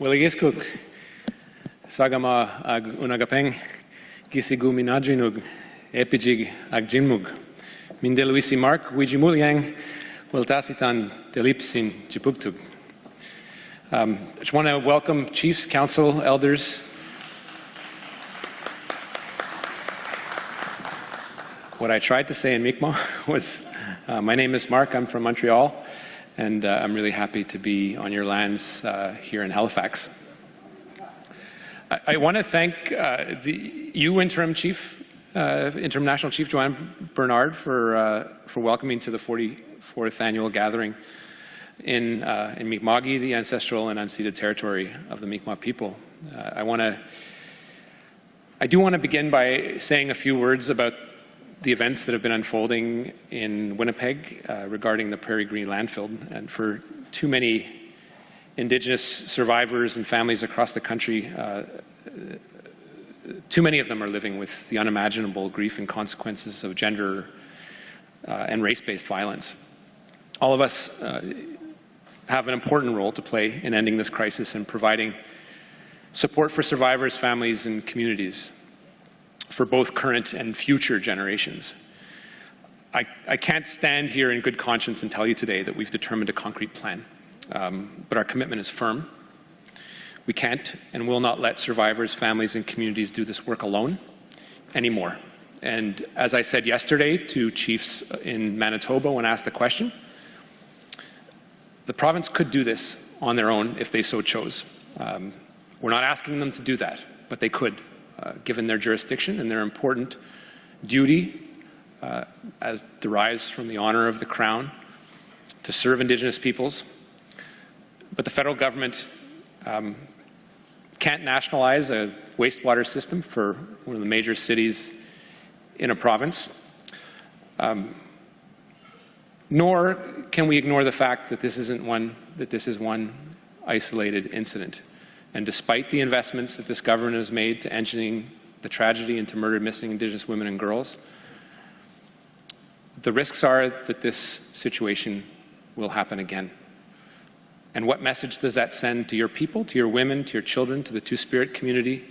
Wiligeskuk, Sagama ag unagapeng, Gisigu minadrinug, Epijig ag jinmug, Mindeluisi Marc, Wijimuliang, Wiltasitan delipsin Jipugtug. I just want to welcome chiefs, council, elders. What I tried to say in Mi'kmaq was, my name is Marc, I'm from Montreal, and I'm really happy to be on your lands here in Halifax. I want to thank you, Interim National Chief Joanne Bernard, for welcoming to the 44th annual gathering in Mi'kma'ki, the ancestral and unceded territory of the Mi'kmaq people. I do want to begin by saying a few words about the events that have been unfolding in Winnipeg regarding the Prairie Green landfill. And for too many Indigenous survivors and families across the country, too many of them are living with the unimaginable grief and consequences of gender and race-based violence. All of us have an important role to play in ending this crisis and providing support for survivors, families, and communities for both current and future generations. I can't stand here in good conscience and tell you today that we've determined a concrete plan, but our commitment is firm. We can't and will not let survivors, families, and communities do this work alone anymore. And as I said yesterday to chiefs in Manitoba when asked the question, the province could do this on their own if they so chose. We're not asking them to do that, but they could, given their jurisdiction and their important duty as derives from the honour of the Crown to serve Indigenous peoples. But the federal government can't nationalize a wastewater system for one of the major cities in a province, nor can we ignore the fact that this is one isolated incident. And despite the investments that this government has made to ending the tragedy and to murdered missing Indigenous women and girls, the risks are that this situation will happen again. And what message does that send to your people, to your women, to your children, to the Two-Spirit community,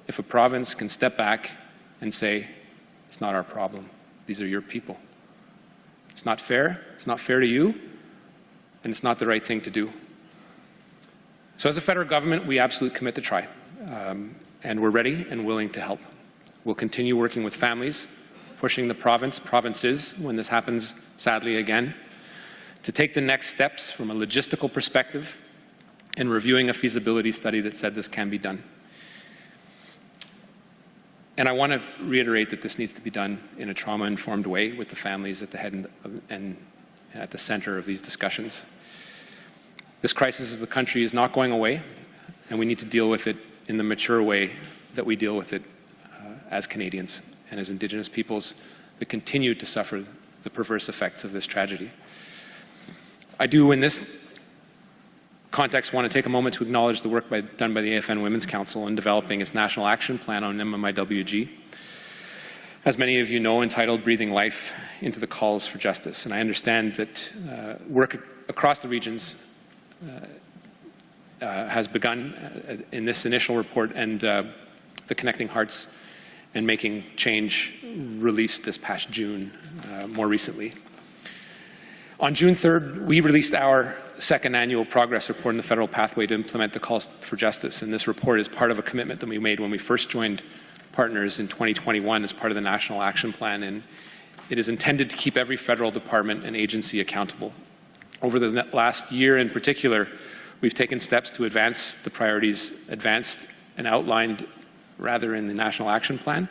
if a province can step back and say, it's not our problem, these are your people. It's not fair to you, and it's not the right thing to do. So as a federal government, we absolutely commit to try, and we're ready and willing to help. We'll continue working with families, pushing the provinces, when this happens sadly again, to take the next steps from a logistical perspective in reviewing a feasibility study that said this can be done. And I want to reiterate that this needs to be done in a trauma-informed way with the families at the head and at the center of these discussions. This crisis of the country is not going away, and we need to deal with it in the mature way that we deal with it as Canadians and as Indigenous peoples that continue to suffer the perverse effects of this tragedy. I do, in this context, want to take a moment to acknowledge the work done by the AFN Women's Council in developing its National Action Plan on MMIWG, as many of you know, entitled Breathing Life into the Calls for Justice. And I understand that work across the regions has begun in this initial report, and the Connecting Hearts and Making Change released this past June more recently. On June 3rd, we released our second annual progress report on the federal pathway to implement the calls for justice. And this report is part of a commitment that we made when we first joined partners in 2021 as part of the National Action Plan. And it is intended to keep every federal department and agency accountable. Over the last year in particular, we've taken steps to advance the priorities advanced and outlined rather in the National Action Plan.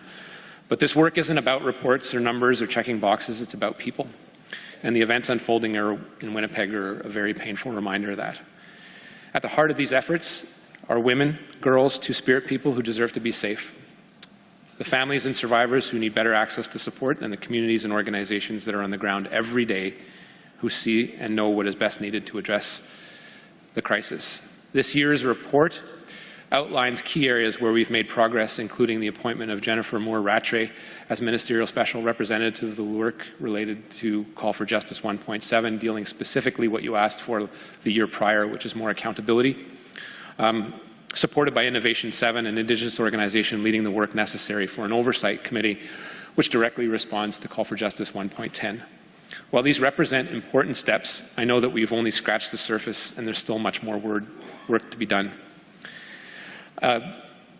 But this work isn't about reports or numbers or checking boxes, it's about people. And the events unfolding in Winnipeg are a very painful reminder of that. At the heart of these efforts are women, girls, Two-Spirit people who deserve to be safe, the families and survivors who need better access to support, and the communities and organizations that are on the ground every day who see and know what is best needed to address the crisis. This year's report outlines key areas where we've made progress, including the appointment of Jennifer Moore-Rattray as Ministerial Special Representative of the work related to Call for Justice 1.7, dealing specifically what you asked for the year prior, which is more accountability. supported by Innovation 7, an Indigenous organization leading the work necessary for an oversight committee, which directly responds to Call for Justice 1.10. While these represent important steps, I know that we've only scratched the surface and there's still much more work to be done.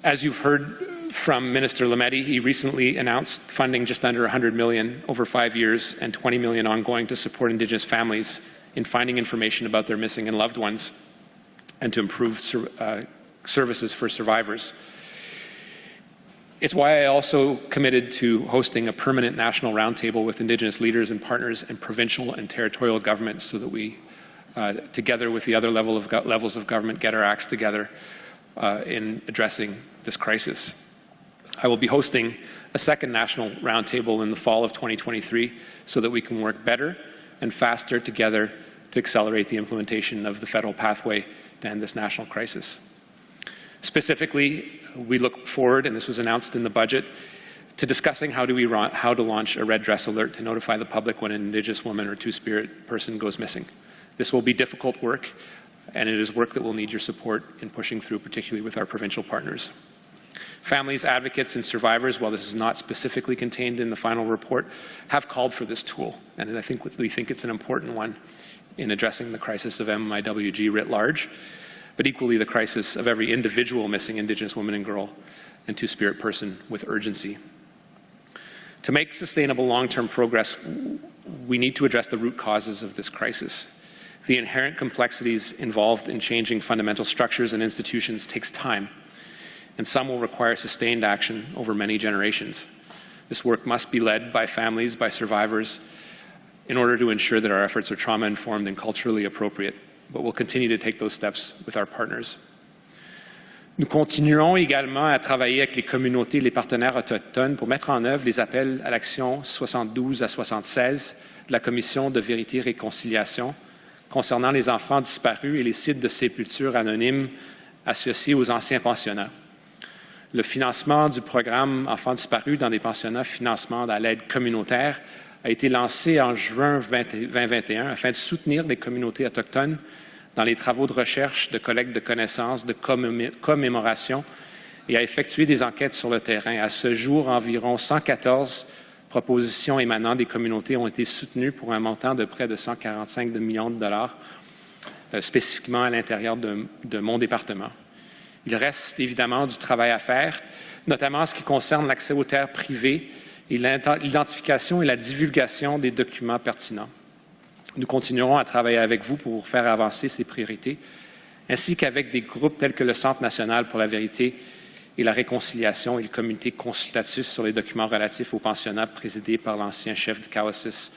As you've heard from Minister Lametti, he recently announced funding just under $100 million over 5 years and $20 million ongoing to support Indigenous families in finding information about their missing and loved ones and to improve services for survivors. It's why I also committed to hosting a permanent national roundtable with Indigenous leaders and partners and provincial and territorial governments so that we, together with the other levels of government, get our acts together in addressing this crisis. I will be hosting a second national roundtable in the fall of 2023 so that we can work better and faster together to accelerate the implementation of the federal pathway to end this national crisis. Specifically, we look forward, and this was announced in the budget, to discussing how to launch a red dress alert to notify the public when an Indigenous woman or two-spirit person goes missing. This will be difficult work, and it is work that will need your support in pushing through, particularly with our provincial partners. Families, advocates, and survivors, while this is not specifically contained in the final report, have called for this tool, and we think it's an important one in addressing the crisis of MIWG writ large, but equally the crisis of every individual missing Indigenous woman and girl and two-spirit person with urgency. To make sustainable long-term progress, we need to address the root causes of this crisis. The inherent complexities involved in changing fundamental structures and institutions takes time, and some will require sustained action over many generations. This work must be led by families, by survivors, in order to ensure that our efforts are trauma-informed and culturally appropriate. But we'll continue to take those steps with our partners. Nous continuerons également à travailler avec les communautés et les partenaires autochtones pour mettre en œuvre les appels à l'action 72 à 76 de la Commission de vérité et réconciliation concernant les enfants disparus et les sites de sépulture anonymes associés aux anciens pensionnats. Le financement du programme Enfants disparus dans des pensionnats, financement à l'aide communautaire, a été lancé en juin 2021 afin de soutenir les communautés autochtones dans les travaux de recherche, de collecte de connaissances, de commémoration et à effectuer des enquêtes sur le terrain. À ce jour, environ 114 propositions émanant des communautés ont été soutenues pour un montant de près de 145 millions de dollars, spécifiquement à l'intérieur de mon département. Il reste évidemment du travail à faire, notamment en ce qui concerne l'accès aux terres privées et l'identification et la divulgation des documents pertinents. Nous continuerons à travailler avec vous pour faire avancer ces priorités, ainsi qu'avec des groupes tels que le Centre national pour la vérité et la réconciliation et le comité consultatif sur les documents relatifs aux pensionnats présidé par l'ancien chef du Cowassis,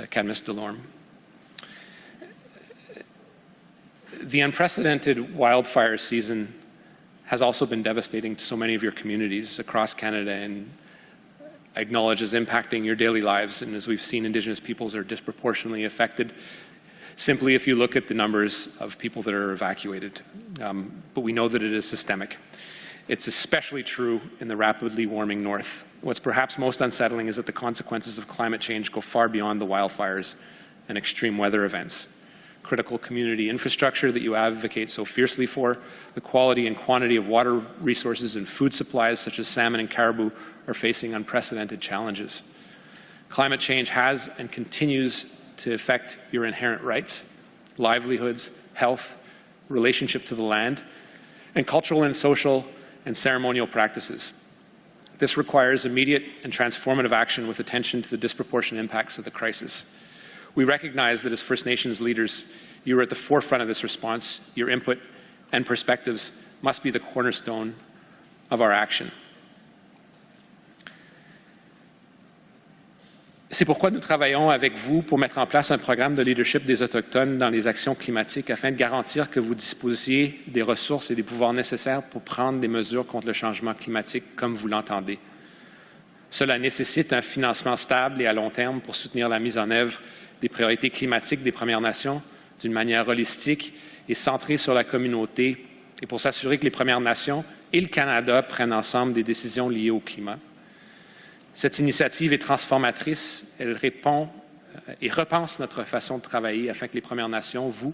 Cadmus Delorme. The unprecedented wildfire season has also been devastating to so many of your communities across Canada and acknowledges impacting your daily lives, and as we've seen, Indigenous peoples are disproportionately affected simply if you look at the numbers of people that are evacuated. But we know that it is systemic. It's especially true in the rapidly warming north. What's perhaps most unsettling is that the consequences of climate change go far beyond the wildfires and extreme weather events. Critical community infrastructure that you advocate so fiercely for, the quality and quantity of water resources and food supplies such as salmon and caribou are facing unprecedented challenges. Climate change has and continues to affect your inherent rights, livelihoods, health, relationship to the land, and cultural and social and ceremonial practices. This requires immediate and transformative action with attention to the disproportionate impacts of the crisis. We recognize that as First Nations leaders, you are at the forefront of this response. Your input and perspectives must be the cornerstone of our action. C'est pourquoi nous travaillons avec vous pour mettre en place un programme de leadership des Autochtones dans les actions climatiques afin de garantir que vous disposiez des ressources et des pouvoirs nécessaires pour prendre des mesures contre le changement climatique comme vous l'entendez. Cela nécessite un financement stable et à long terme pour soutenir la mise en œuvre des priorités climatiques des Premières Nations d'une manière holistique et centrée sur la communauté et pour s'assurer que les Premières Nations et le Canada prennent ensemble des décisions liées au climat. Cette initiative est transformatrice, elle répond et repense notre façon de travailler afin que les Premières Nations, vous,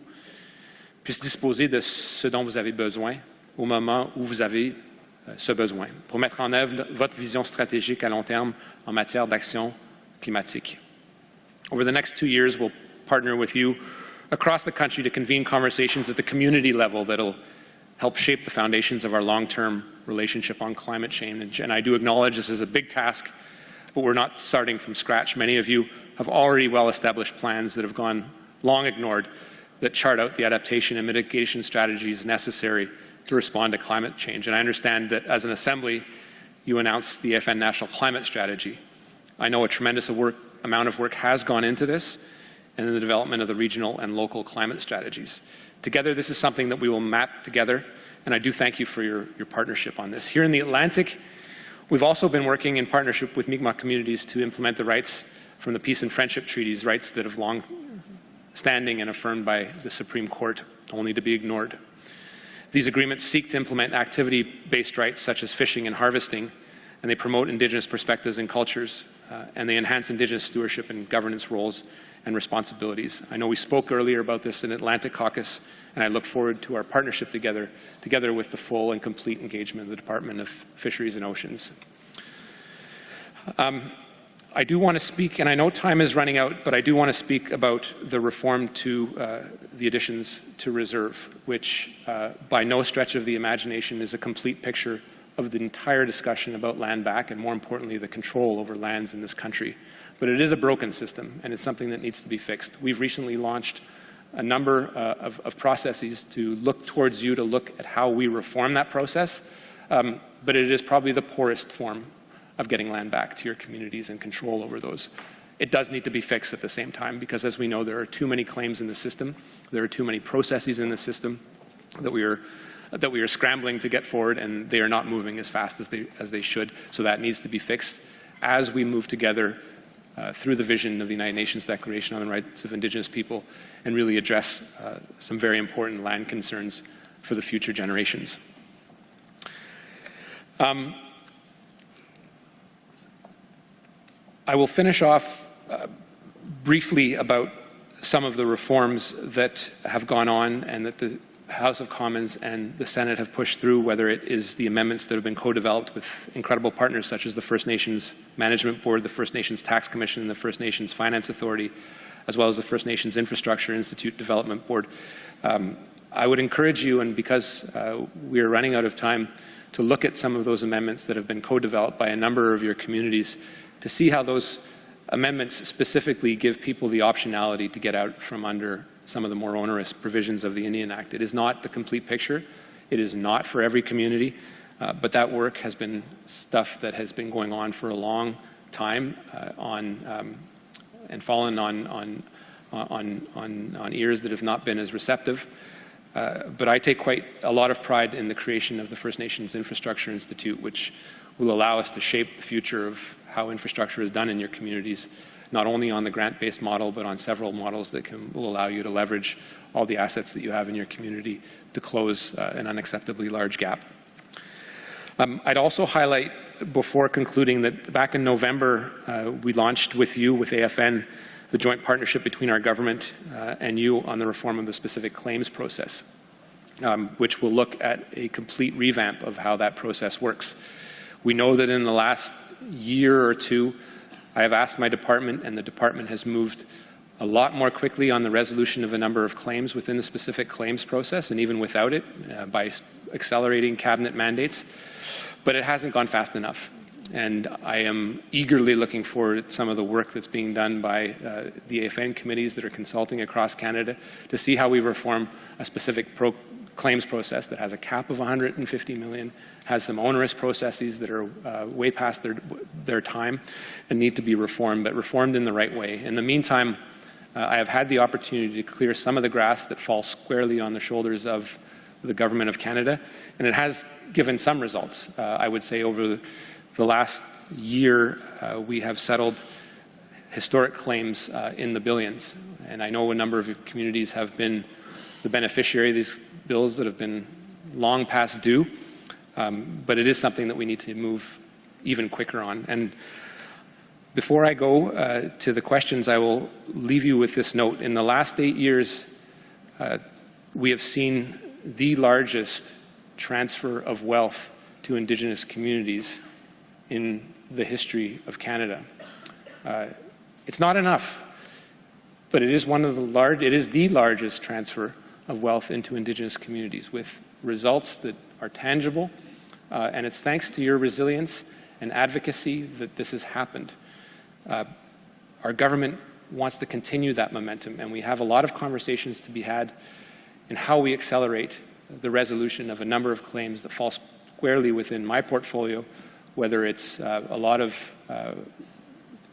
puisse disposer de ce dont vous avez besoin au moment où vous avez ce besoin, pour mettre en œuvre votre vision stratégique à long terme en matière d'action climatique. Over the next 2 years, we'll partner with you across the country to convene conversations at the community level that'll help shape the foundations of our long-term relationship on climate change. And I do acknowledge this is a big task, but we're not starting from scratch. Many of you have already well-established plans that have gone long ignored that chart out the adaptation and mitigation strategies necessary to respond to climate change. And I understand that as an Assembly, you announced the AFN National Climate Strategy. I know a tremendous amount of work has gone into this and in the development of the regional and local climate strategies. Together, this is something that we will map together, and I do thank you for your partnership on this. Here in the Atlantic, we've also been working in partnership with Mi'kmaq communities to implement the rights from the Peace and Friendship Treaties, rights that have long standing and affirmed by the Supreme Court, only to be ignored. These agreements seek to implement activity-based rights such as fishing and harvesting, and they promote Indigenous perspectives and cultures, and they enhance Indigenous stewardship and governance roles and responsibilities. I know we spoke earlier about this in Atlantic Caucus, and I look forward to our partnership together with the full and complete engagement of the Department of Fisheries and Oceans. I do want to speak, and I know time is running out, but I do want to speak about the reform to the additions to reserve, which by no stretch of the imagination is a complete picture of the entire discussion about land back and, more importantly, the control over lands in this country. But it is a broken system, and it's something that needs to be fixed. We've recently launched a number of processes to look towards you to look at how we reform that process, but it is probably the poorest form of getting land back to your communities and control over those. It does need to be fixed at the same time, because as we know, there are too many claims in the system, there are too many processes in the system that we are scrambling to get forward, and they are not moving as fast as they should. So that needs to be fixed as we move together through the vision of the United Nations Declaration on the Rights of Indigenous People and really address some very important land concerns for the future generations. I will finish off briefly about some of the reforms that have gone on and that the House of Commons and the Senate have pushed through, whether it is the amendments that have been co-developed with incredible partners such as the First Nations Management Board, the First Nations Tax Commission, and the First Nations Finance Authority, as well as the First Nations Infrastructure Institute Development Board. I would encourage you, and because we are running out of time, to look at some of those amendments that have been co-developed by a number of your communities to see how those amendments specifically give people the optionality to get out from under some of the more onerous provisions of the Indian Act. It is not the complete picture. It is not for every community, but that work has been stuff that has been going on for a long time and fallen on ears that have not been as receptive. But I take quite a lot of pride in the creation of the First Nations Infrastructure Institute, which will allow us to shape the future of how infrastructure is done in your communities, not only on the grant-based model, but on several models that will allow you to leverage all the assets that you have in your community to close an unacceptably large gap. I'd also highlight, before concluding, that back in November, we launched with you, with AFN, the joint partnership between our government and you on the reform of the specific claims process, which will look at a complete revamp of how that process works. We know that in the last year or two, I have asked my department, and the department has moved a lot more quickly on the resolution of a number of claims within the specific claims process, and even without it, by accelerating cabinet mandates. But it hasn't gone fast enough. And I am eagerly looking forward to some of the work that's being done by the AFN committees that are consulting across Canada to see how we reform a specific claims process that has a cap of $150 million, has some onerous processes that are way past their time and need to be reformed, but reformed in the right way. In the meantime, I have had the opportunity to clear some of the grass that falls squarely on the shoulders of the Government of Canada, and it has given some results. I would say over the last year, we have settled historic claims in the billions, and I know a number of communities have been the beneficiary of these bills that have been long past due, but it is something that we need to move even quicker on. And before I go to the questions, I will leave you with this note. In the last 8 years, we have seen the largest transfer of wealth to Indigenous communities in the history of Canada. It's not enough, but it is the largest transfer of wealth into Indigenous communities with results that are tangible, and it's thanks to your resilience and advocacy that this has happened. Our government wants to continue that momentum, and we have a lot of conversations to be had in how we accelerate the resolution of a number of claims that fall squarely within my portfolio, whether it's a lot of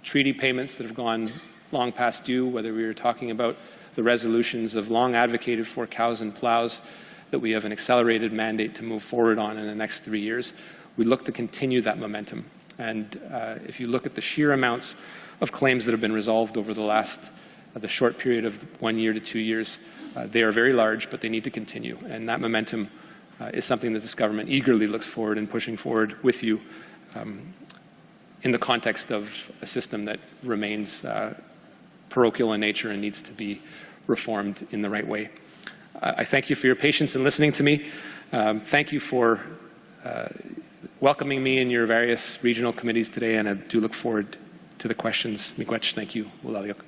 treaty payments that have gone long past due, whether we were talking about the resolutions of long advocated for cows and plows that we have an accelerated mandate to move forward on in the next 3 years. We look to continue that momentum. And if you look at the sheer amounts of claims that have been resolved over the short period of 1 year to 2 years, they are very large, but they need to continue. And that momentum is something that this government eagerly looks forward and pushing forward with you in the context of a system that remains parochial in nature and needs to be reformed in the right way. I thank you for your patience in listening to me. Thank you for welcoming me in your various regional committees today, and I do look forward to the questions. Miigwech, thank you. Ulaliok.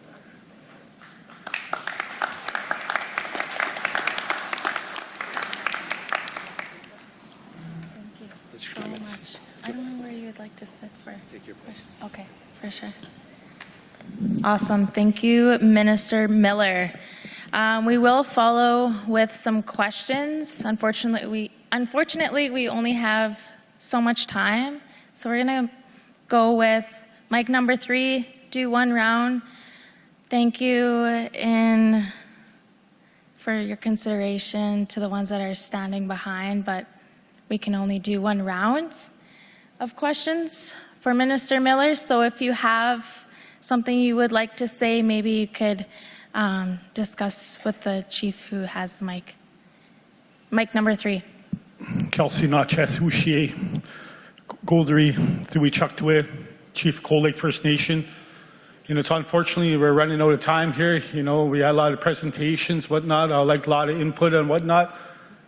So much. I don't know where you would like to sit for. Take your place. Okay, for sure. Awesome. Thank you, Minister Miller. We will follow with some questions. Unfortunately, we only have so much time, so we're going to go with mic number 3, do one round. Thank you for your consideration to the ones that are standing behind, but we can only do one round of questions for Minister Miller. So if you have something you would like to say, maybe you could discuss with the chief who has the mic. Mic number 3. Kelsey Natchez Houchier, Goldry, Thui Chuktwe, Chief Cold Lake First Nation. It's unfortunately we're running out of time here. We had a lot of presentations, whatnot. I like a lot of input and whatnot.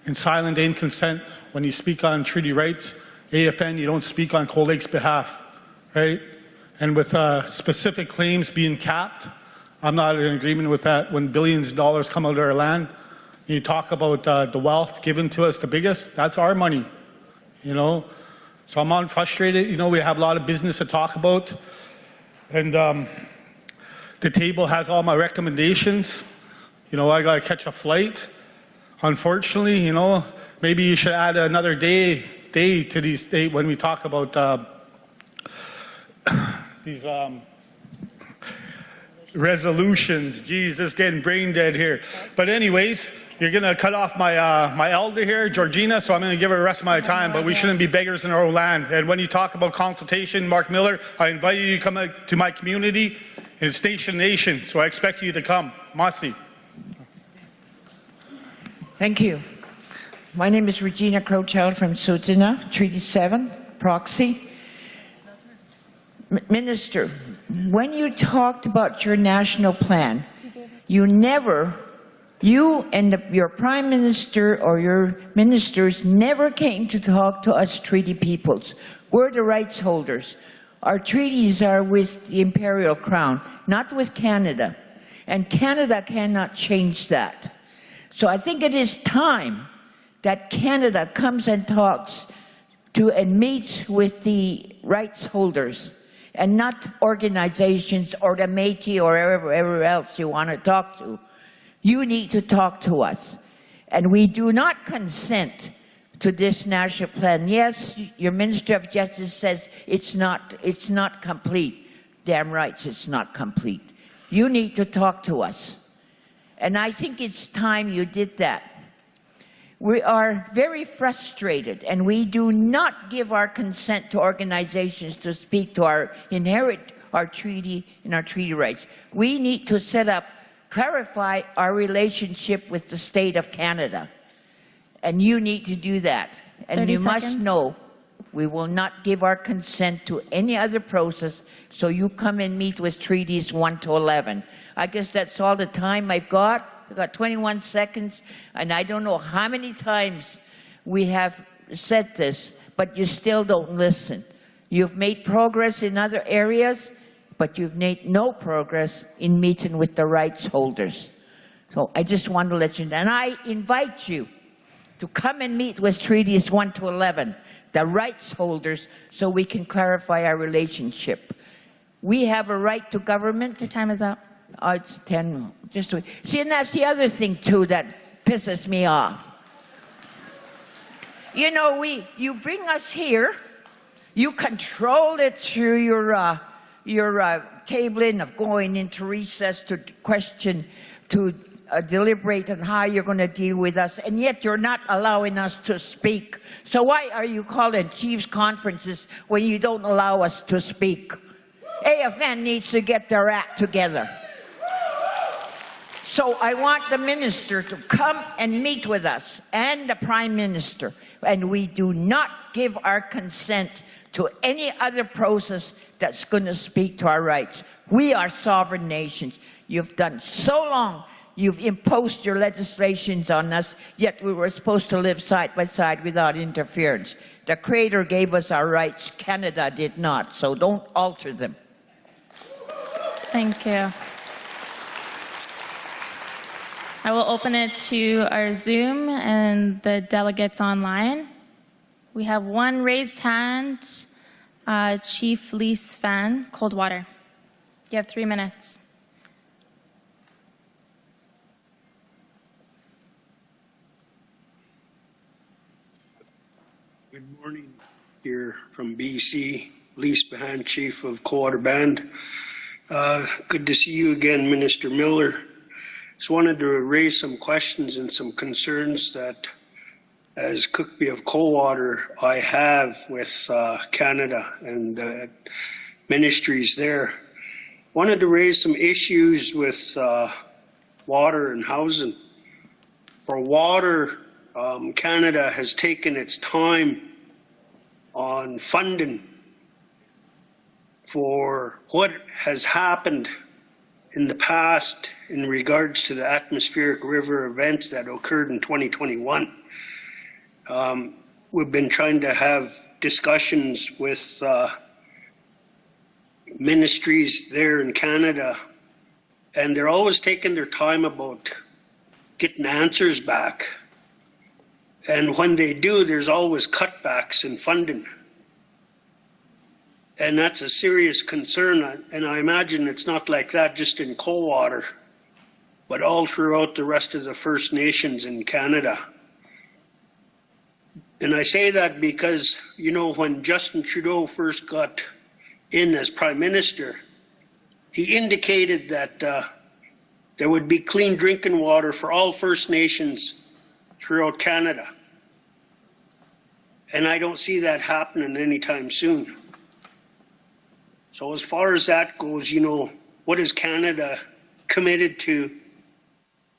In silent and consent, when you speak on treaty rights, AFN, you don't speak on Cold Lake's behalf, right? And with specific claims being capped, I'm not in agreement with that. When billions of dollars come out of our land, you talk about the wealth given to us, the biggest, that's our money, So I'm frustrated. We have a lot of business to talk about. And the table has all my recommendations. I got to catch a flight. Unfortunately, maybe you should add another day to these days when we talk about these resolutions. Jesus, getting brain dead here. But anyways, you're going to cut off my elder here, Georgina, so I'm going to give her the rest of my time, but we shouldn't be beggars in our own land. And when you talk about consultation, Marc Miller, I invite you to come to my community in Station Nation, so I expect you to come. Masi. Thank you. My name is Regina Crowchild from Tsuut'ina, Treaty 7, proxy. Minister, when you talked about your national plan, you and your Prime Minister or your ministers never came to talk to us treaty peoples. We're the rights holders. Our treaties are with the Imperial Crown, not with Canada. And Canada cannot change that. So I think it is time that Canada comes and talks to and meets with the rights holders and not organizations or the Métis or whoever else you want to talk to. You need to talk to us. And we do not consent to this national plan. Yes, your Minister of Justice says it's not complete. Damn right, it's not complete. You need to talk to us. And I think it's time you did that. We are very frustrated, and we do not give our consent to organizations to speak to our treaty and our treaty rights. We need to clarify our relationship with the state of Canada. And you need to do that. And you must know we will not give our consent to any other process, so you come and meet with treaties 1 to 11. I guess that's all the time I've got. You got 21 seconds, and I don't know how many times we have said this, but you still don't listen. You've made progress in other areas, but you've made no progress in meeting with the rights holders. So I just want to let you know, and I invite you to come and meet with Treaties 1 to 11, the rights holders, so we can clarify our relationship. We have a right to government. Your time is up. Oh, it's 10. Just wait. See, and that's the other thing, too, that pisses me off. You know, you bring us here, you control it through your tabling of going into recess to question, to deliberate on how you're going to deal with us, and yet you're not allowing us to speak. So why are you calling chiefs conferences when you don't allow us to speak? AFN needs to get their act together. So I want the minister to come and meet with us and the prime minister, and we do not give our consent to any other process that's going to speak to our rights. We are sovereign nations. You've done so long. You've imposed your legislations on us, yet we were supposed to live side by side without interference. The Creator gave us our rights. Canada did not, so don't alter them. Thank you. I will open it to our Zoom and the delegates online. We have one raised hand, Chief Lise Fan, Coldwater. You have 3 minutes. Good morning, here from BC, Lise Behan, Chief of Coldwater Band. Good to see you again, Minister Miller. Just wanted to raise some questions and some concerns that, as Cookby of Coldwater, I have with Canada and ministries there. Wanted to raise some issues with water and housing. For water, Canada has taken its time on funding for what has happened in the past in regards to the atmospheric river events that occurred in 2021. We've been trying to have discussions with ministries there in Canada, and they're always taking their time about getting answers back. And when they do, there's always cutbacks in funding. And that's a serious concern, and I imagine it's not like that just in Coldwater, but all throughout the rest of the First Nations in Canada. And I say that because, you know, when Justin Trudeau first got in as Prime Minister, he indicated that there would be clean drinking water for all First Nations throughout Canada. And I don't see that happening anytime soon. So as far as that goes, you know, what is Canada committed to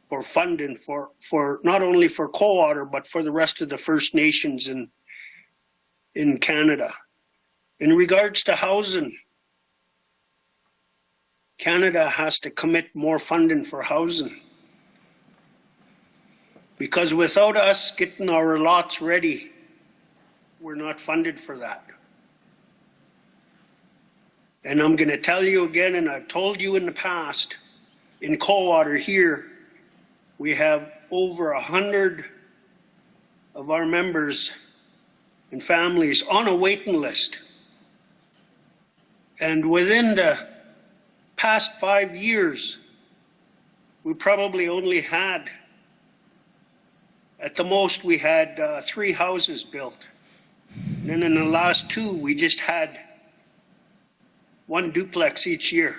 for funding for not only for Coldwater, but for the rest of the First Nations in Canada? In regards to housing, Canada has to commit more funding for housing. Because without us getting our lots ready, we're not funded for that. And I'm going to tell you again, and I've told you in the past, in Coldwater here, we have over 100 of our members and families on a waiting list. And within the past 5 years, we probably only had, at the most, we had 3 houses built. And then in the last 2, we just had 1 duplex each year.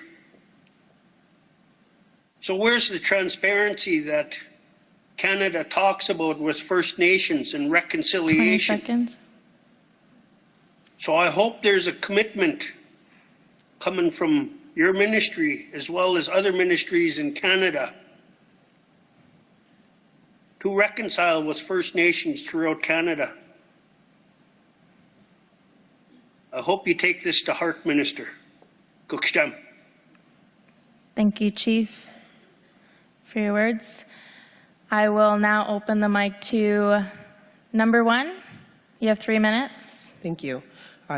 So where's the transparency that Canada talks about with First Nations and 20 reconciliation? seconds. So I hope there's a commitment coming from your ministry as well as other ministries in Canada to reconcile with First Nations throughout Canada. I hope you take this to heart, Minister. Kukstam. Thank you, Chief. for your words. I will now open the mic to number 1. You have 3 minutes. Thank you.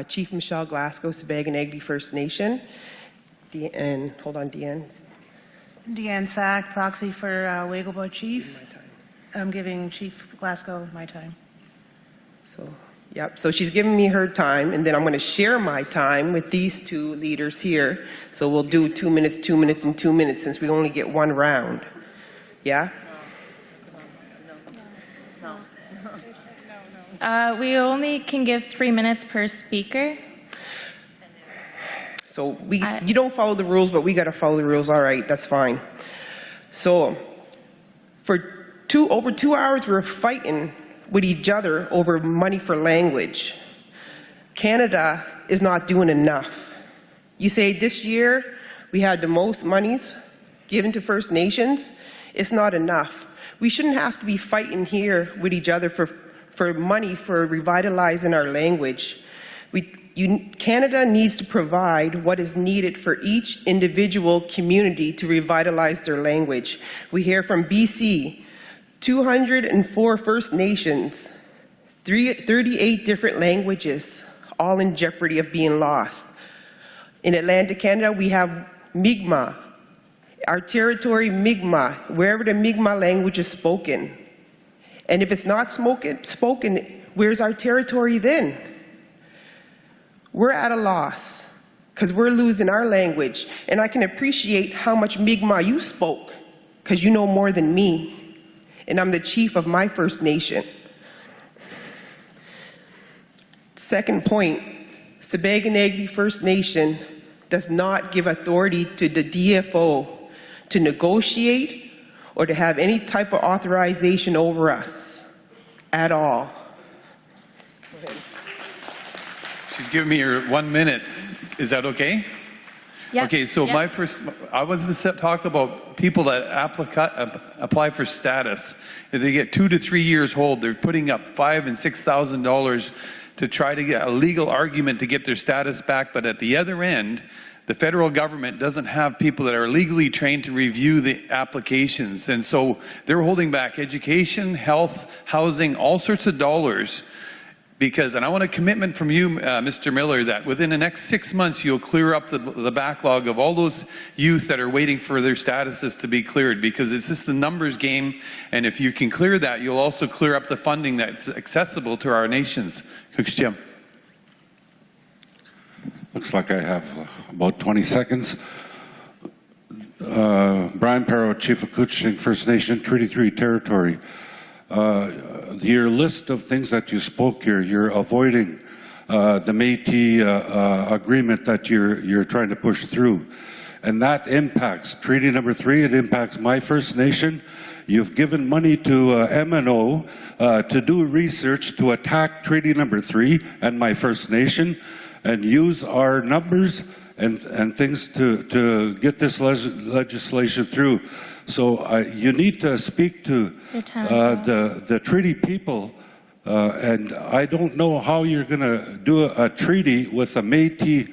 Chief Michelle Glasgow, Sabaganagdi First Nation. Deanne. Deanne Sack, proxy for Wagobo Chief. I'm giving Chief Glasgow my time. So she's giving me her time, and then I'm going to share my time with these 2 leaders here. So we'll do 2 minutes, 2 minutes, and 2 minutes since we only get 1 round. Yeah? We only can give 3 minutes per speaker. So you don't follow the rules, but we got to follow the rules. All right, that's fine. So for over 2 hours, we're fighting with each other over money for language. Canada is not doing enough. You say this year we had the most monies given to First Nations. It's not enough. We shouldn't have to be fighting here with each other for money for revitalizing our language. Canada needs to provide what is needed for each individual community to revitalize their language. We hear from BC, 204 First Nations, 38 different languages, all in jeopardy of being lost. In Atlantic Canada, we have Mi'kmaq, our territory Mi'kmaq, wherever the Mi'kmaq language is spoken. And if it's not spoken, where's our territory then? We're at a loss because we're losing our language. And I can appreciate how much Mi'kmaq you spoke because you know more than me. And I'm the chief of my First Nation. Second point, Sabaganagdi First Nation does not give authority to the DFO to negotiate or to have any type of authorization over us at all. She's giving me her 1 minute. Is that okay? Yeah. Okay, so yeah. I was going to talk about people that apply for status. If they get 2 to 3 years hold, they're putting up $5,000 and $6,000 to try to get a legal argument to get their status back. But at the other end, the federal government doesn't have people that are legally trained to review the applications. And so they're holding back education, health, housing, all sorts of dollars. And I want a commitment from you, Mr. Miller, that within the next 6 months, you'll clear up the backlog of all those youth that are waiting for their statuses to be cleared, because it's just the numbers game. And if you can clear that, you'll also clear up the funding that's accessible to our nations. Jim. Looks like I have about 20 seconds. Brian Perro, Chief of Couchiching First Nation, Treaty 3 Territory. Your list of things that you spoke here, you're avoiding the Métis agreement that you're trying to push through. And that impacts Treaty number 3, it impacts my First Nation. You've given money to MNO to do research to attack Treaty number 3 and my First Nation, and use our numbers and things to get this legislation through. So you need to speak to the treaty people, and I don't know how you're going to do a treaty with the Métis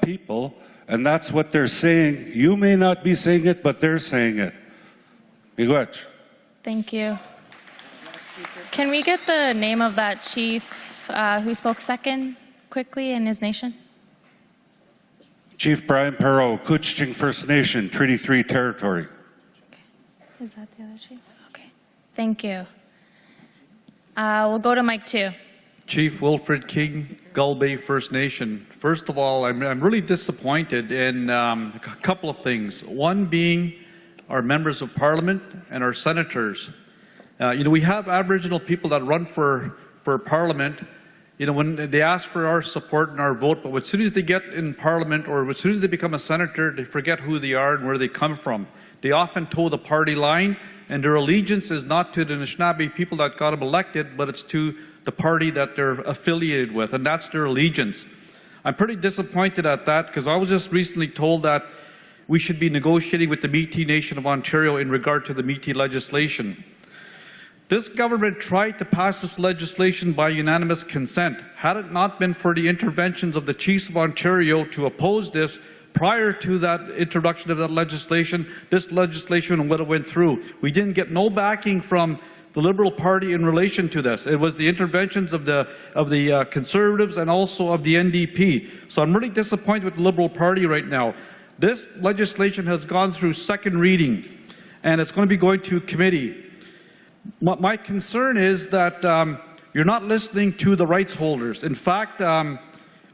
people, and that's what they're saying. You may not be saying it, but they're saying it. Miigwech. Thank you. Can we get the name of that chief who spoke second quickly and his nation? Chief Brian Perro, Couchiching First Nation, Treaty 3 Territory. Okay. Is that the other chief? Okay. Thank you. We'll go to Mike 2. Chief Wilfred King, Gull Bay First Nation. First of all, I'm really disappointed in a couple of things. One being our members of parliament and our senators. We have Aboriginal people that run for parliament. When they ask for our support and our vote, but as soon as they get in parliament or as soon as they become a senator, they forget who they are and where they come from. They often toe the party line, and their allegiance is not to the Anishinaabe people that got them elected, but it's to the party that they're affiliated with, and that's their allegiance. I'm pretty disappointed at that, because I was just recently told that we should be negotiating with the Métis Nation of Ontario in regard to the Métis legislation. This government tried to pass this legislation by unanimous consent. Had it not been for the interventions of the Chiefs of Ontario to oppose this, prior to that introduction of that legislation, this legislation would have went through. We didn't get no backing from the Liberal Party in relation to this. It was the interventions of the Conservatives and also of the NDP. So I'm really disappointed with the Liberal Party right now. This legislation has gone through second reading, and it's going to be going to committee. My concern is that you're not listening to the rights holders. In fact,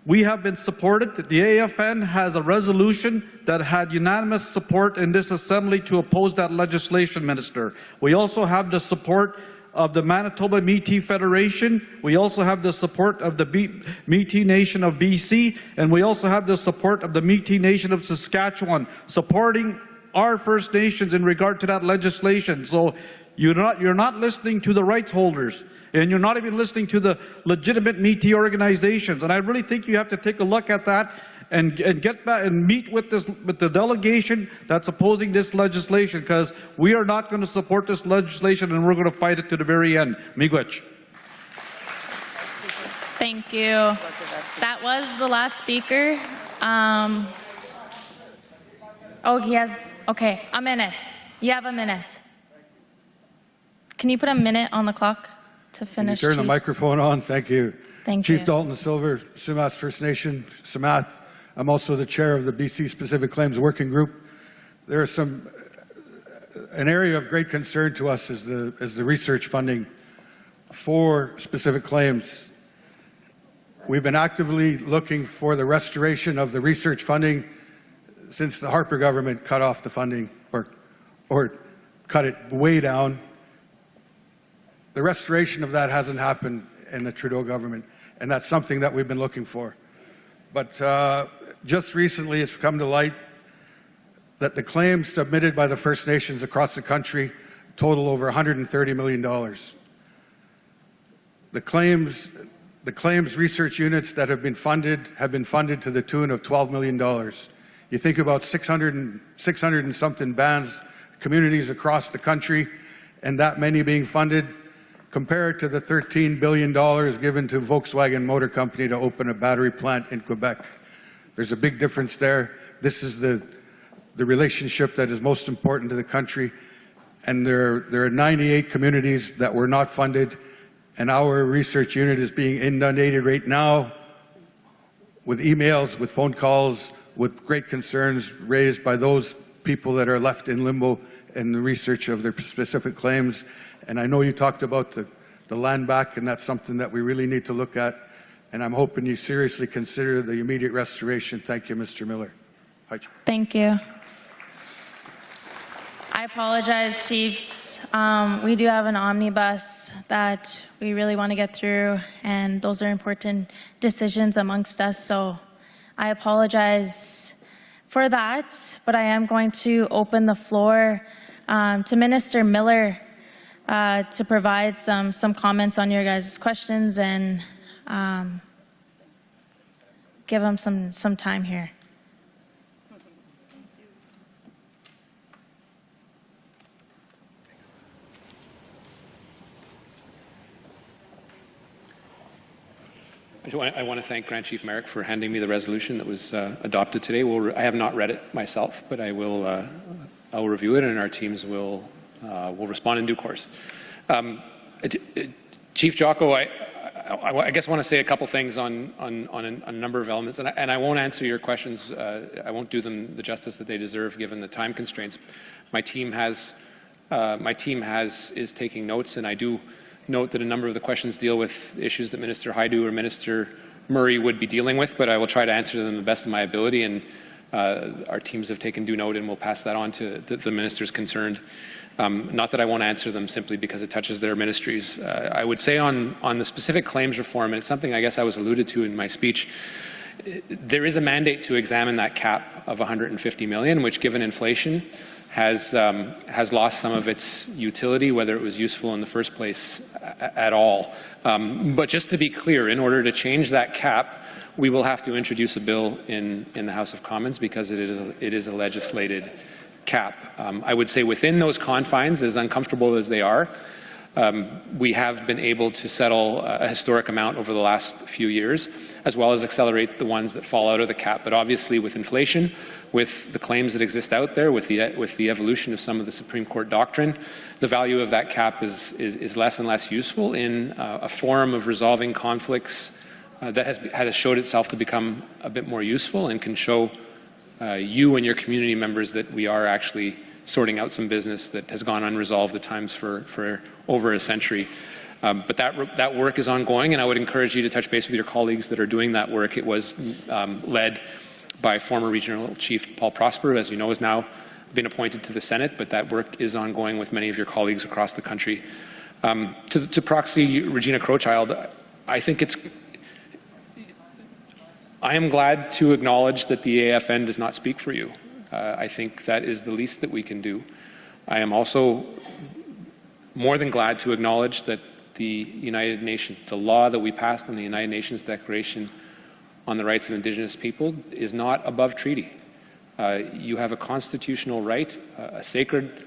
we have been supported. The AFN has a resolution that had unanimous support in this Assembly to oppose that legislation, Minister. We also have the support of the Manitoba Métis Federation. We also have the support of the Métis Nation of BC, and we also have the support of the Métis Nation of Saskatchewan, supporting our First Nations in regard to that legislation. So you're not listening to the rights holders, and you're not even listening to the legitimate Métis organizations. And I really think you have to take a look at that and get back and meet with the delegation that's opposing this legislation, because we are not going to support this legislation, and we're going to fight it to the very end. Miigwech. Thank you. That was the last speaker. Oh, he has, okay, a minute. You have a minute. Can you put a minute on the clock to finish? Turn the microphone on. Thank you. Thank you. Chief Dalton Silver, Sumas First Nation, Sumath. I'm also the chair of the BC Specific Claims Working Group. There are an area of great concern to us is the research funding for specific claims. We've been actively looking for the restoration of the research funding since the Harper government cut off the funding or cut it way down. The restoration of that hasn't happened in the Trudeau government, and that's something that we've been looking for. But just recently it's come to light that the claims submitted by the First Nations across the country total over $130 million. The claims research units that have been funded to the tune of $12 million. You think about 600 and something bands, communities across the country, and that many being funded, compared to the $13 billion given to Volkswagen Motor Company to open a battery plant in Quebec. There's a big difference there. This is the relationship that is most important to the country. And there are 98 communities that were not funded, and our research unit is being inundated right now with emails, with phone calls, with great concerns raised by those people that are left in limbo in the research of their specific claims. And I know you talked about the land back, and that's something that we really need to look at. And I'm hoping you seriously consider the immediate restoration. Thank you, Mr. Miller. Hi. Thank you. I apologize, Chiefs. We do have an omnibus that we really want to get through, and those are important decisions amongst us. So I apologize for that, but I am going to open the floor to Minister Miller to provide some comments on your guys' questions and give him some time here. I want to thank Grand Chief Merrick for handing me the resolution that was adopted today. I have not read it myself, but I will review it, and our teams will respond in due course. Chief Jocko, I guess I want to say a couple things on a number of elements, and I won't answer your questions. I won't do them the justice that they deserve given the time constraints. My team is taking notes, and I do note that a number of the questions deal with issues that Minister Haidu or Minister Murray would be dealing with, but I will try to answer them to the best of my ability, and our teams have taken due note, and we'll pass that on to the ministers concerned. Not that I won't answer them simply because it touches their ministries. I would say on the specific claims reform, and it's something I guess I was alluded to in my speech, there is a mandate to examine that cap of $150 million, which given inflation has lost some of its utility, whether it was useful in the first place at all. But just to be clear, in order to change that cap, we will have to introduce a bill in the House of Commons because it is a legislated cap. I would say within those confines, as uncomfortable as they are, We have been able to settle a historic amount over the last few years, as well as accelerate the ones that fall out of the cap. But obviously with inflation, with the claims that exist out there, with the evolution of some of the Supreme Court doctrine, the value of that cap is less and less useful in a forum of resolving conflicts that has showed itself to become a bit more useful and can show you and your community members that we are actually sorting out some business that has gone unresolved at times for over a century. But that work is ongoing, and I would encourage you to touch base with your colleagues that are doing that work. It was led by former Regional Chief Paul Prosper, who, as you know, has now been appointed to the Senate, but that work is ongoing with many of your colleagues across the country. To Proxy Regina Crowchild, I am glad to acknowledge that the AFN does not speak for you. I think that is the least that we can do. I am also more than glad to acknowledge that the United Nations, the law that we passed in the United Nations Declaration on the Rights of Indigenous People, is not above treaty. You have a constitutional right, a sacred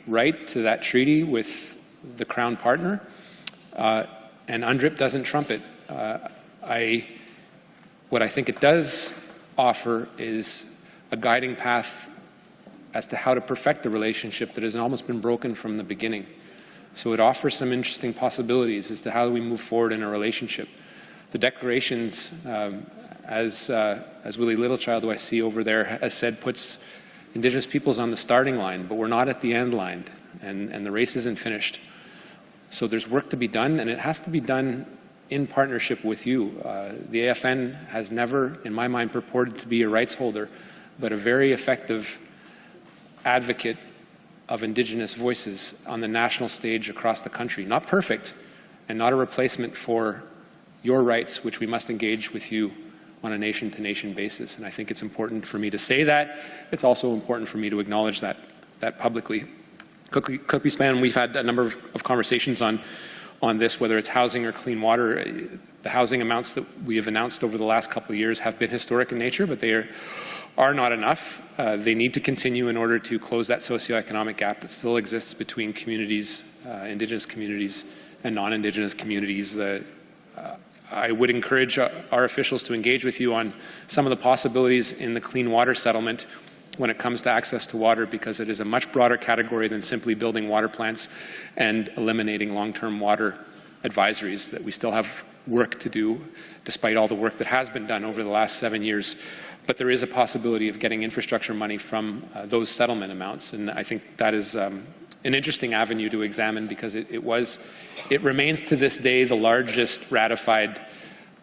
right to that treaty with the Crown partner, and UNDRIP doesn't trump it. What I think it does offer is a guiding path as to how to perfect the relationship that has almost been broken from the beginning. So it offers some interesting possibilities as to how we move forward in a relationship. The declarations, as Willie Littlechild, who I see over there, has said, puts Indigenous peoples on the starting line, but we're not at the end line, and the race isn't finished. So there's work to be done, and it has to be done in partnership with you. The AFN has never, in my mind, purported to be a rights holder, but a very effective advocate of Indigenous voices on the national stage across the country. Not perfect, and not a replacement for your rights, which we must engage with you on a nation-to-nation basis. And I think it's important for me to say that. It's also important for me to acknowledge that publicly. Cookie Span, we've had a number of conversations on this, whether it's housing or clean water. The housing amounts that we have announced over the last couple of years have been historic in nature, but they are not enough. They need to continue in order to close that socioeconomic gap that still exists between communities, Indigenous communities and non-Indigenous communities. I would encourage our officials to engage with you on some of the possibilities in the clean water settlement when it comes to access to water, because it is a much broader category than simply building water plants and eliminating long-term water advisories, that we still have work to do despite all the work that has been done over the last 7 years. But there is a possibility of getting infrastructure money from those settlement amounts, and I think that is an interesting avenue to examine, because it remains to this day the largest ratified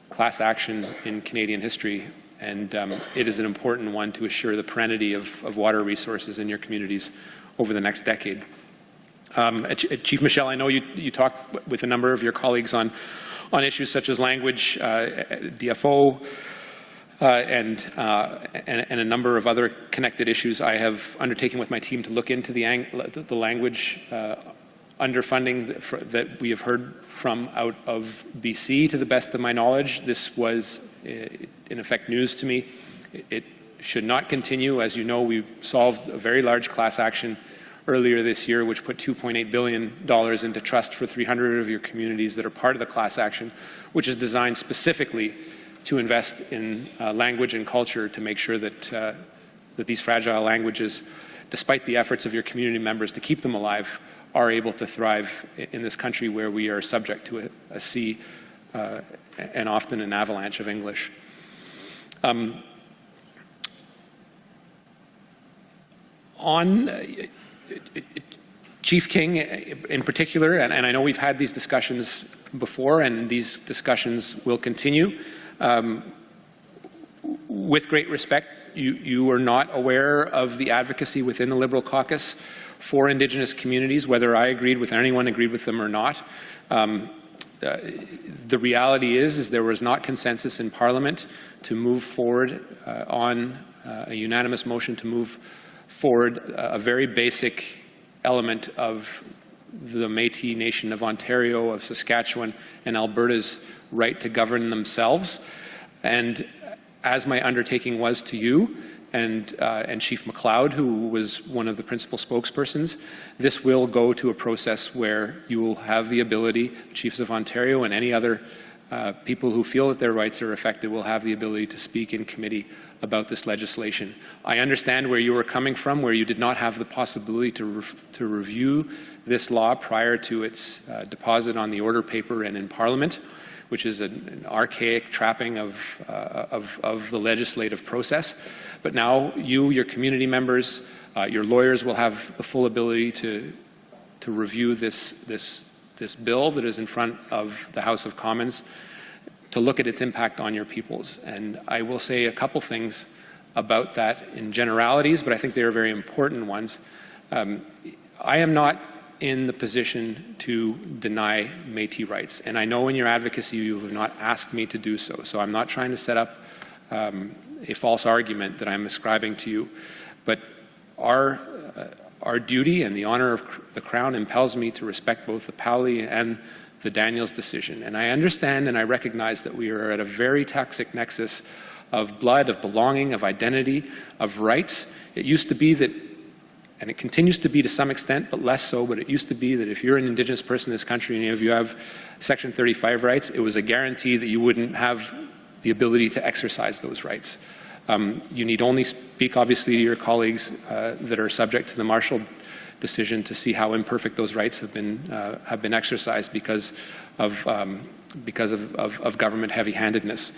class action in Canadian history, and it is an important one to assure the perennity of water resources in your communities over the next decade. Chief Michel, I know you talked with a number of your colleagues on issues such as language, DFO, and a number of other connected issues. I have undertaken with my team to look into the language underfunding that we have heard from out of BC. To the best of my knowledge, this was in effect news to me. It should not continue. As you know, we solved a very large class action earlier this year, which put $2.8 billion into trust for 300 of your communities that are part of the class action, which is designed specifically to invest in language and culture to make sure that these fragile languages, despite the efforts of your community members to keep them alive, are able to thrive in this country where we are subject to a sea and often an avalanche of English. On Chief King in particular, and I know we've had these discussions before, and these discussions will continue. With great respect, you are not aware of the advocacy within the Liberal caucus for Indigenous communities, whether I agreed with anyone agreed with them or not. The reality is there was not consensus in Parliament to move forward on a unanimous motion to move forward a very basic element of the Métis Nation of Ontario, of Saskatchewan, and Alberta's right to govern themselves. And as my undertaking was to you, and Chief McLeod, who was one of the principal spokespersons. This will go to a process where you will have the ability, Chiefs of Ontario and any other people who feel that their rights are affected will have the ability to speak in committee about this legislation. I understand where you were coming from, where you did not have the possibility to review this law prior to its deposit on the order paper and in Parliament, which is an archaic trapping of the legislative process. But now you, your community members, your lawyers will have the full ability to review this bill that is in front of the House of Commons, to look at its impact on your peoples. And I will say a couple things about that in generalities, but I think they are very important ones. I am not in the position to deny Métis rights, and I know in your advocacy you have not asked me to do so, so I'm not trying to set up a false argument that I'm ascribing to you, but our duty and the honor of the Crown impels me to respect both the Powley and the Daniels decision. And I understand and I recognize that we are at a very toxic nexus of blood, of belonging, of identity, of rights. It used to be that, and it continues to be to some extent, but less so, but it used to be that if you're an Indigenous person in this country and if you have Section 35 rights, it was a guarantee that you wouldn't have the ability to exercise those rights. You need only speak, obviously, to your colleagues that are subject to the Marshall decision to see how imperfect those rights have been exercised because of government heavy-handedness.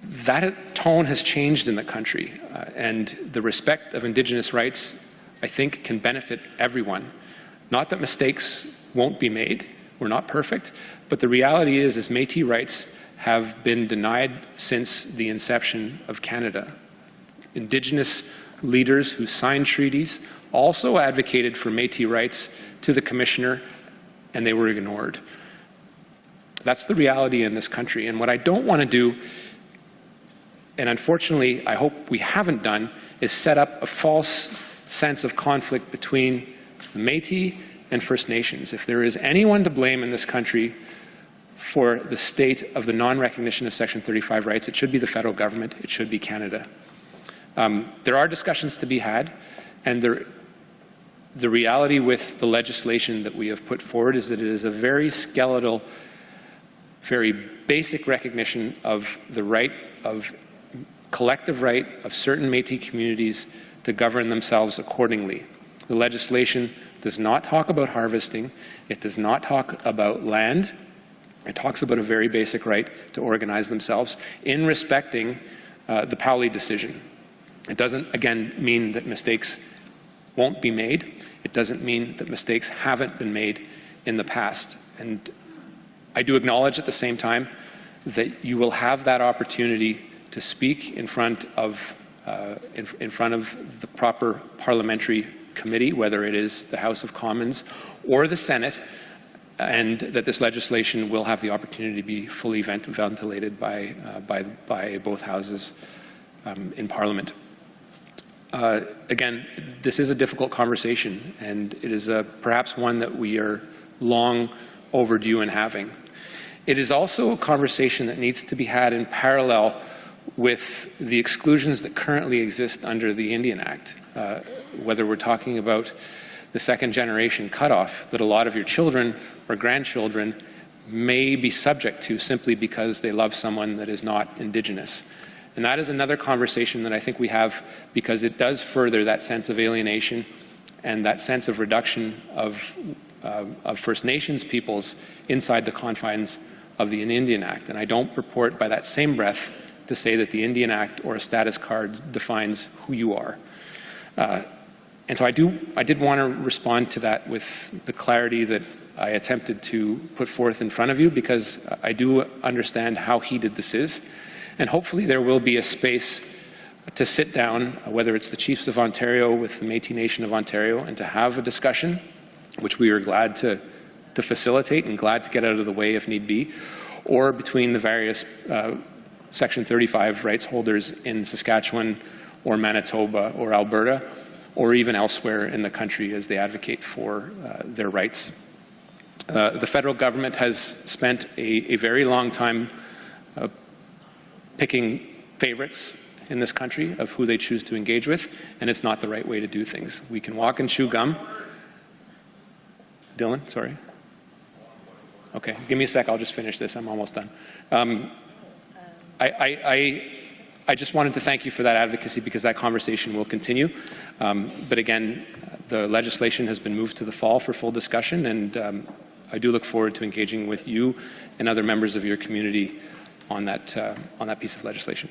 That tone has changed in the country, and the respect of Indigenous rights, I think, can benefit everyone. Not that mistakes won't be made. We're not perfect, but the reality is Métis rights have been denied since the inception of Canada. Indigenous leaders who signed treaties also advocated for Métis rights to the Commissioner, and they were ignored. That's the reality in this country, and what I don't want to do, and unfortunately I hope we haven't done, is set up a false sense of conflict between the Métis and First Nations. If there is anyone to blame in this country for the state of the non-recognition of Section 35 rights, it should be the federal government, it should be Canada. There are discussions to be had, and the reality with the legislation that we have put forward is that it is a very skeletal, very basic recognition of the right of collective right of certain Métis communities to govern themselves accordingly. The legislation does not talk about harvesting, it does not talk about land, it talks about a very basic right to organize themselves in respecting the Powley decision. It doesn't, again, mean that mistakes won't be made. It doesn't mean that mistakes haven't been made in the past. And I do acknowledge at the same time that you will have that opportunity to speak in front of the proper parliamentary committee, whether it is the House of Commons or the Senate, and that this legislation will have the opportunity to be fully ventilated by both houses in Parliament. Again, this is a difficult conversation, and it is perhaps one that we are long overdue in having. It is also a conversation that needs to be had in parallel with the exclusions that currently exist under the Indian Act, whether we're talking about the second generation cutoff that a lot of your children or grandchildren may be subject to simply because they love someone that is not Indigenous. And that is another conversation that I think we have, because it does further that sense of alienation and that sense of reduction of First Nations peoples inside the confines of the Indian Act. And I don't purport by that same breath to say that the Indian Act or a status card defines who you are. And so I did want to respond to that with the clarity that I attempted to put forth in front of you, because I do understand how heated this is. And hopefully there will be a space to sit down, whether it's the Chiefs of Ontario with the Métis Nation of Ontario, and to have a discussion, which we are glad to facilitate and glad to get out of the way if need be, or between the various Section 35 rights holders in Saskatchewan or Manitoba or Alberta, or even elsewhere in the country as they advocate for their rights. The federal government has spent a very long time picking favorites, in this country of who they choose to engage with, and it's not the right way to do things. We can walk and chew gum. Dylan, sorry. Okay, give me a sec, I'll just finish this, I'm almost done. I just wanted to thank you for that advocacy because that conversation will continue. But again, the legislation has been moved to the fall for full discussion, and I do look forward to engaging with you and other members of your community on that piece of legislation.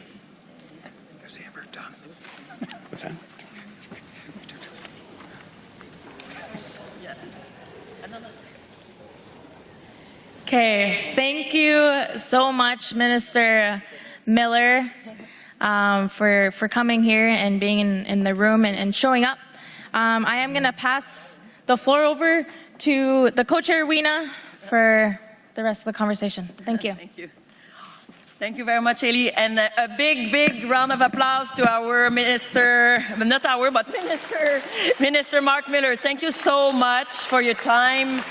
What's that? Okay, thank you so much, Minister Miller, for coming here and being in the room and showing up. I am going to pass the floor over to the co-chair, Weena, for the rest of the conversation. Thank you. Thank you. Thank you very much, Ailey. And a big, big round of applause to our minister, not our, but Minister Marc Miller. Thank you so much for your time.